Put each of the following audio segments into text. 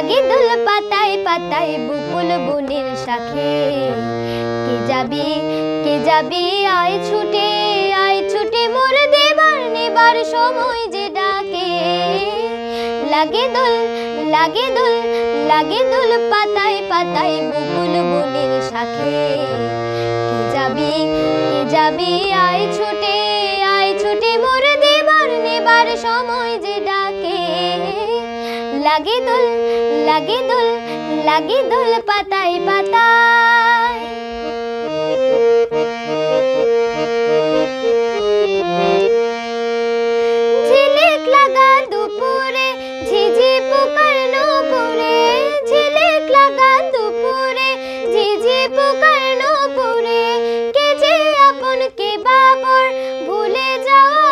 লাগে দোল পাতায় পাতায় বকুল বনের শাখে। কে যাবি আয় ছুটে মোর দেবার নেবার সময় যে ডাকে। লাগে দোল পাতায় পাতায় বকুল বনের শাখে। কে যাবি আয় ছুটে মোর দেবার নেবার সময় যে ডাকে। লাগে দোল পাতায় পাতায়। ঝিলিক লাগা দুপুরে ঝিঝি পোকার নূপুরে। ঝিলিক লাগা দুপুরে ঝিঝি পোকার নূপুরে। কে যে আপন কে বাপর ভুলে যাওয়া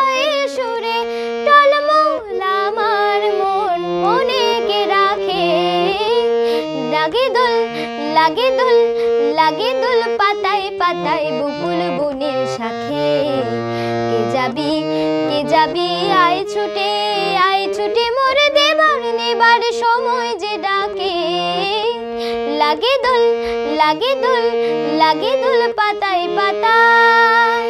সুরে। টলমল আমার মন মনে কে রাখে। লাগে দোল পাতায় পাতায় বকুল বনের শাখে। কে যাবি আয় ছুটে মোর দেবার নেবার সময় যে ডাকে। লাগে দোল পাতায় পাতায়।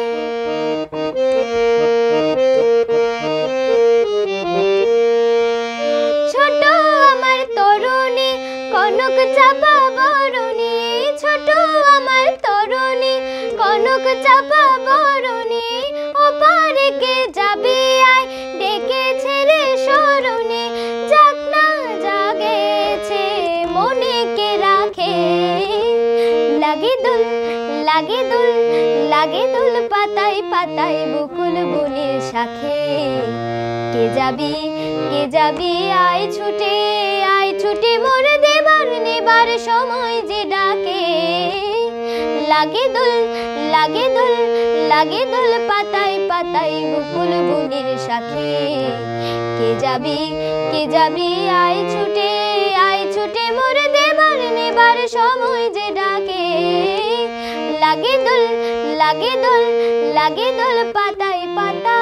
ছোট আমার তরুণী কনক চাপা বরণী। ছোট আমার তরুণী কনক চাপা বরণী। ওপারে কে যাবে আয় ডেকেছে রে স্মরণে। যাক না জাগেছে মনে কে রাখে। লাগে দোল পাতায় পাতায় বকুল বনের শাখে। কে যাবি আয় ছুটে মোর দেবার নেবার সময় যে ডাকে। লাগে দোল পাতায় পাতায় বকুল বনের শাখে। কে যাবি আয় ছুটে মোর দেবার নেবার সময় যে ডাকে। লাগে দোল পাতায় পাতায়।